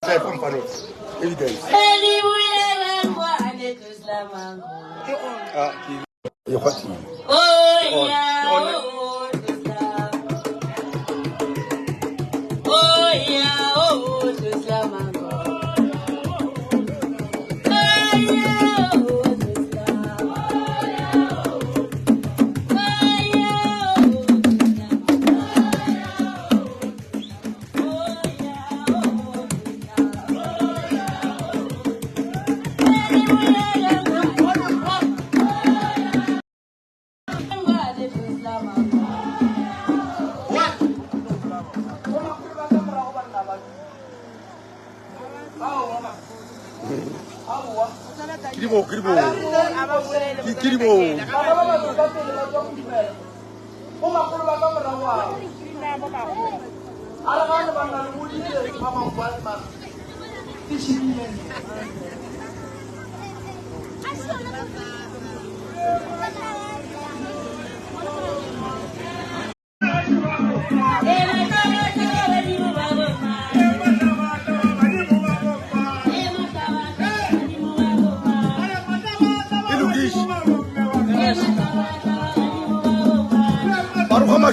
Evidence.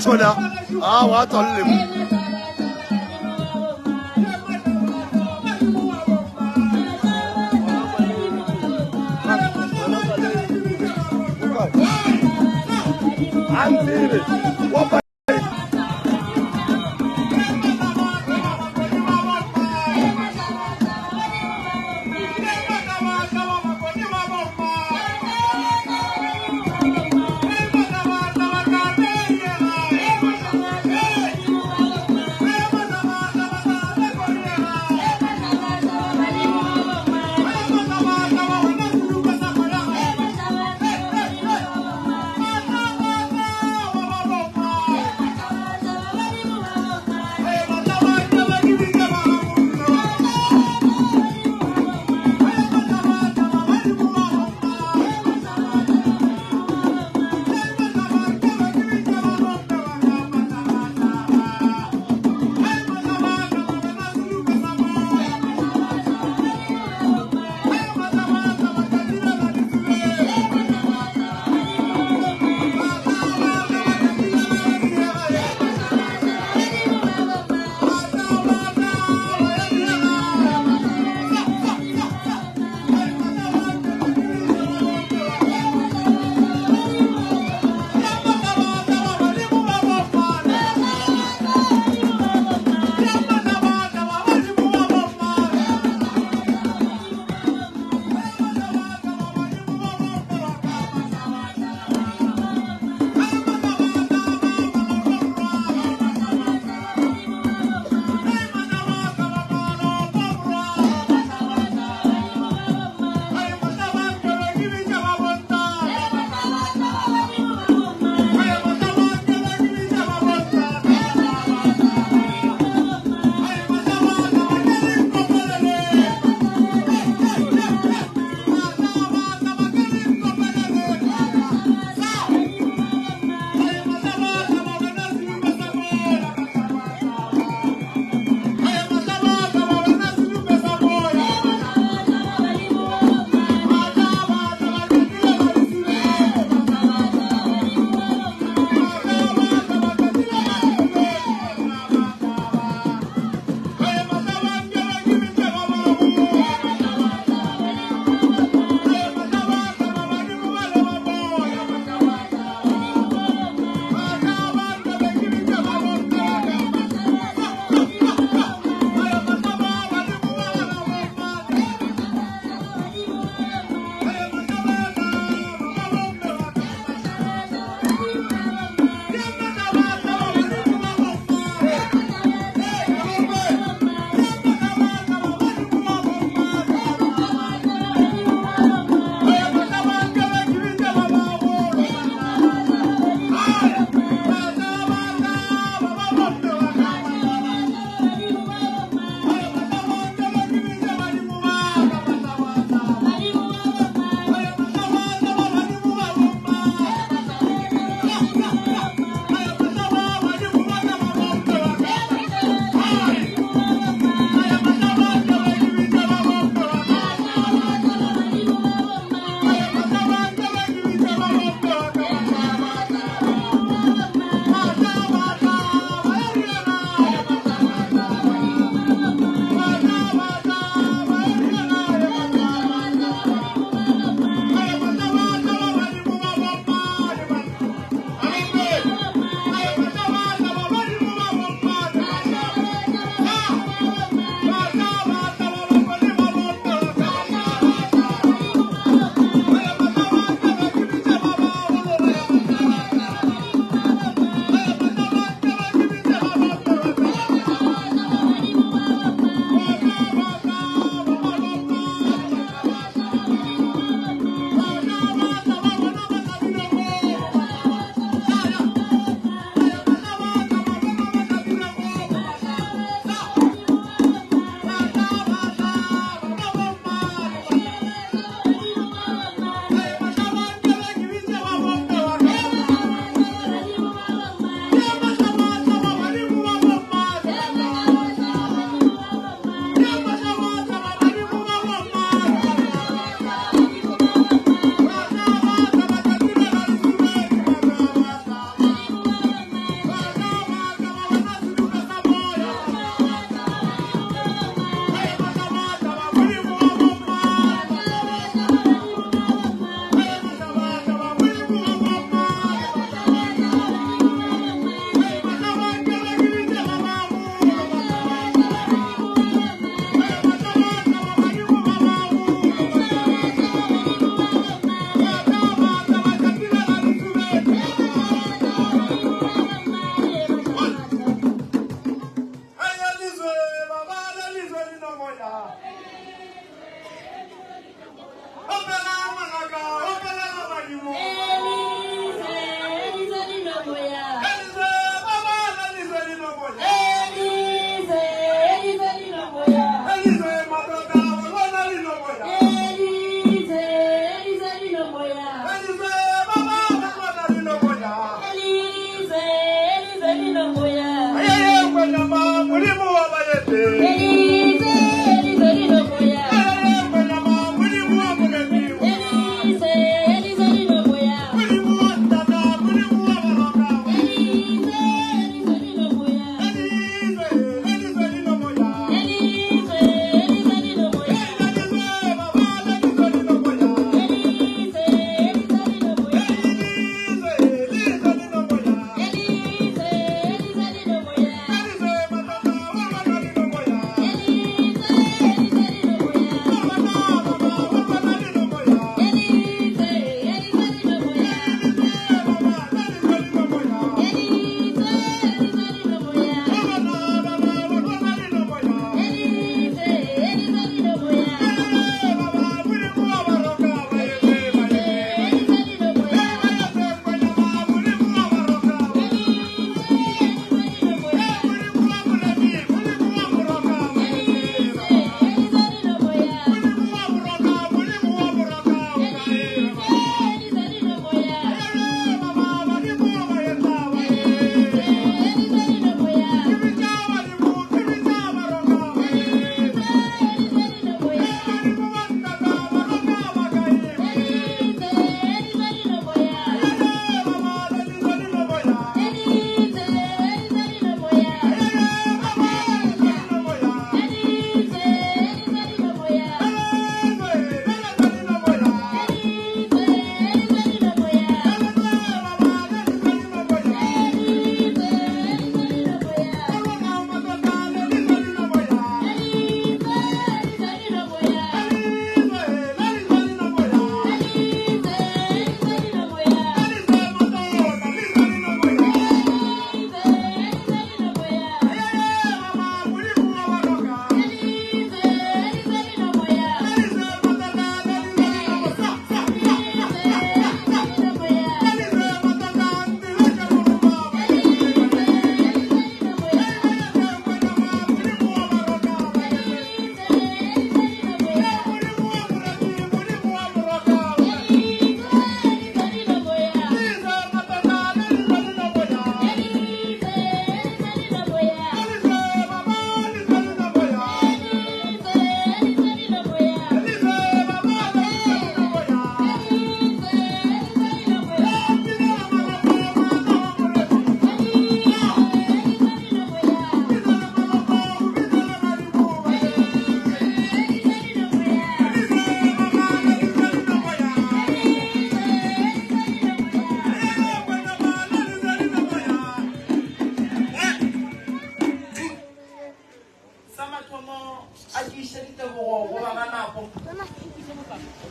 Shona, what on him? I'm serious. What?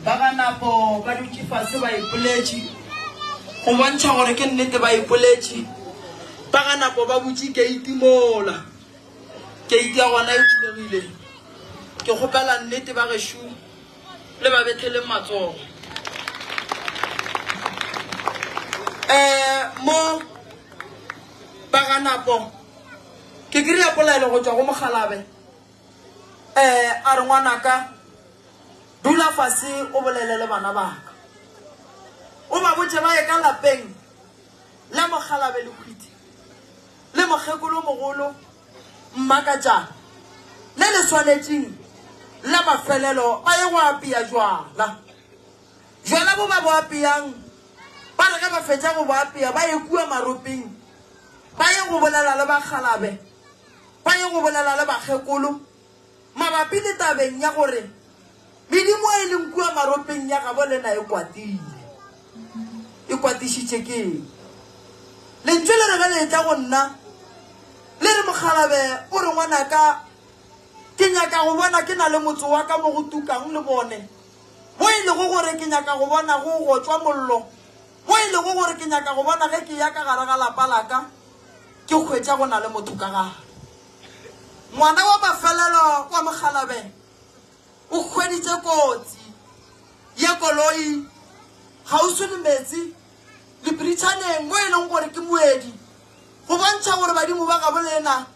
Baganapo baduchi fase ba ipoletši go bontšha gore ke nnete ba ipoletši. Baganapo ba butši keiti mola keiti ya gona e tšhilegile ke kgopela nnete ba gešo le ba bethele matsogo. Mo Baganapo ke kry-a polaelo go tšwa go Mokgalabe a re ngwanaka dula fase o bolele le bana baka o ba botse ba ye ka lapeng le Mokgalabe le khwiti le mokgekolo mogolo mmakatšana le le swanetšeng la mafelelo ba ye go apea jwala bo ba bo apeang ba re ge ba fetša go bo apea ba ye kua maropeng ba ye go bolela le Bakgalabe ba ye go bolela le bakgekolo mabapi le tabeng ya gore medimo e leng kua maropeng ya gabo le na e kwatišitše keng lentswe le re ge le tla go nna le re Mokgalabe o re ngwanaka ke nyaka go bona ke na le motse wa ka mo go tukang le bone mo e lego gore ke nyaka go bona go tswa mollo mo e lego gore ke nyaka go bona ge ke ya ka gare ga lapa laka ke kgwetša go na le motho ka gare ngwana wa mafelelo wa Mokgalabe o khweditse kotsi ya koloi ga o se le metsi le Britanneng mo e leng gore ke moedi go bontsha gore badimo ba ga bolena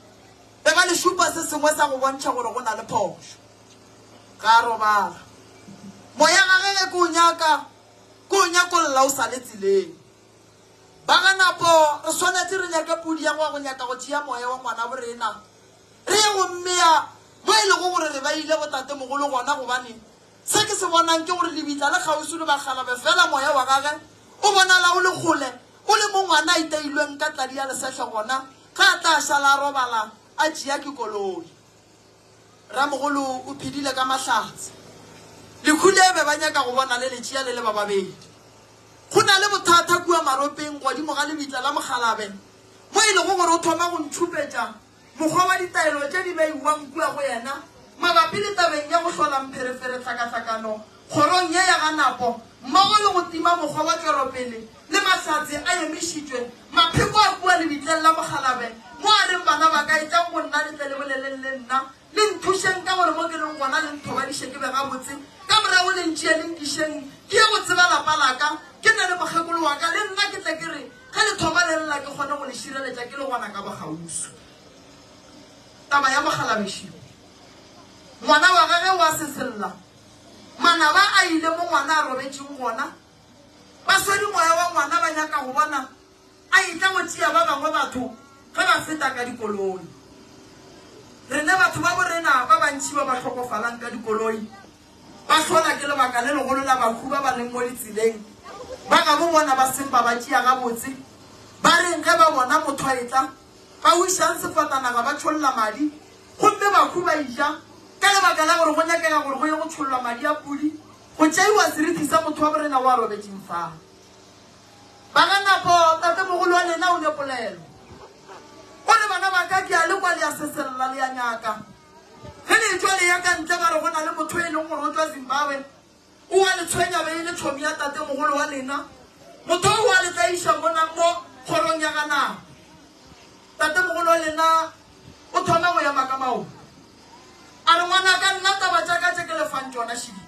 be ga le shupa se sengwe sa go bontsha gore go na le phosho ga robala moya ga ge go nyakolla o sa le tsileng ba ga napo re tshwanetse re nyaka pudi ya go nyaka go tšea moya wa ngwana borena re ye go mmea mo e lego gore re ba ile botate mogolo gona gobane se ke se bonang ke gore lebitla le kgauswi le bagalabe fela moya wa gage o bonala o le kgole o le mo ngwana a itailweng ka tladi ya lesetlhe gona ga a tla šala a robala a tšea ke koloi ramogolo o phedile ka mahlatse lekhule be ba nyaka go bona le letšea le ba babedi go na le bothata kua maropeng godimo ga lebitla la mogalabe mo e lego gore o thoma go ntšhupetša mokgwa wa ditaelo tše di beiwang kua go yena mabapi le tabeng ya go hlola mpherefere tlhakatlhakano kgorong ye ya ga napo mmogo le go tima mokgwa wa tšweropele le mahlatse a emišitšwe mapheko a kua lebitleng la mogalabe mo a reng bana ba ka etšang go nna letle le boleleng le nna le nthušeng ka gore mo ke leng gona le nthobadiše ke be gabotse ka morago le ntšhie le nkišeng ke ye go tseba lapa laka ke na le mokgekolo wa ka le nna ke tle ke re ge le thoba le lela ke kgone go le šireletša ke le gona ka bogauso taba ya mogalabešio ngwana wa gage wa seselela manaba a ile mo ngwana a robetšeng gona baswedi moya wa ngwana ba nyaka go bona a itla go tšea ba bangwe batho ge ba feta ka dikoloi rene batho ba borena ba bantši ba ba tlhokofalang ka dikoloi ba hlola ke lebaka le legolo la bahu ba ba leng mo ditseleng ba ga bo bona ba seng ba tšea gabotse ba reng ge ba bona motho a etla ba o išang sefatanaga ba tšholla madi gomme bahu ba ija ka lebaka la gore go nyakega gore go ye go tšhollwa madi a pudi go tšaiwa seriti sa motho wa borena wa robetšeng fa ba ga napo tatemogolo wa lena o nepolelo o le bana ba ka ke a le kwa le ya seselela le ya nyaka ge le tswa le ya ka ntle ba re go na le motho e leng gore o tswa Zimbabwe o wa le tshwenya be e le tšhomi ya tatemogolo wa lena motho o wa le tlaiša monang mo kgorong ya ga nako tatemogolo wa lena o thoma go ya makamao a re ngwana ka nna taba tša ka tše ke lefang tšona šidi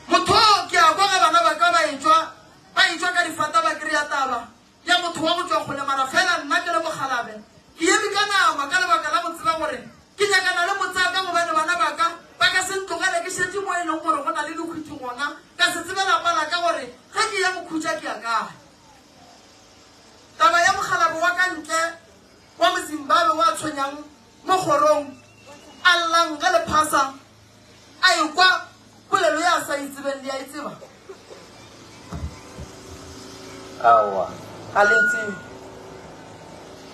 motho ke a kwa ge bana ba ka ba etswa ka difata ba kry-a taba ya motho wa go tswa kgole mara fela nna ke le mogalabe ke emi ka nama ka lebaka la go tseba gore ke nyakana le motsaka gobane bana ba ka se ntlogele ke šetse mo e leng gore go na le dikhwiti gona ka se tsebe lapa la ka gore ge ke ya go khutša ke ya kae taba ya mogalabe wa ka ntle wa mozimbabwe wa tshwenyang mo kgorong a llang ka lephasa a ekwa polelo ya sa itsebeng le ya itseba aowa ga le tsebe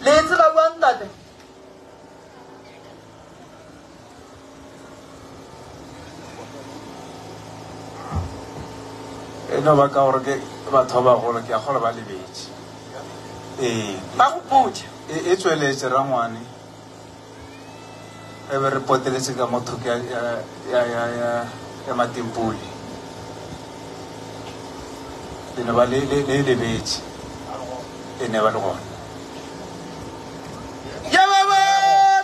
le tseba buang tate no ba ka gore ke batho ba bagolo ke a kgole ba lebetse ba go potša e tsweletse rangwane e be re poteletse ka mothoke ya matempoli le ne ba le lebetse e ne ba le gona ya ba ba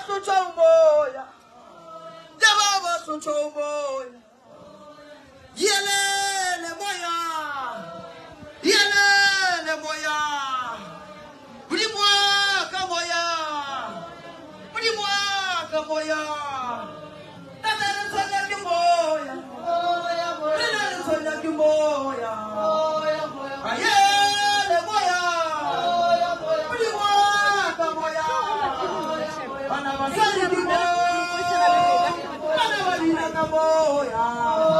tlotša moya ya ba ba tlotša moya yelele moya yelele moya modimo wa ka moya modimo wa ka moya tata re tshwenya ke moya rena re tshwenya ke moya ayele moya modimo wa ka moya bana ba sadi ke moya bana ba dina ka moya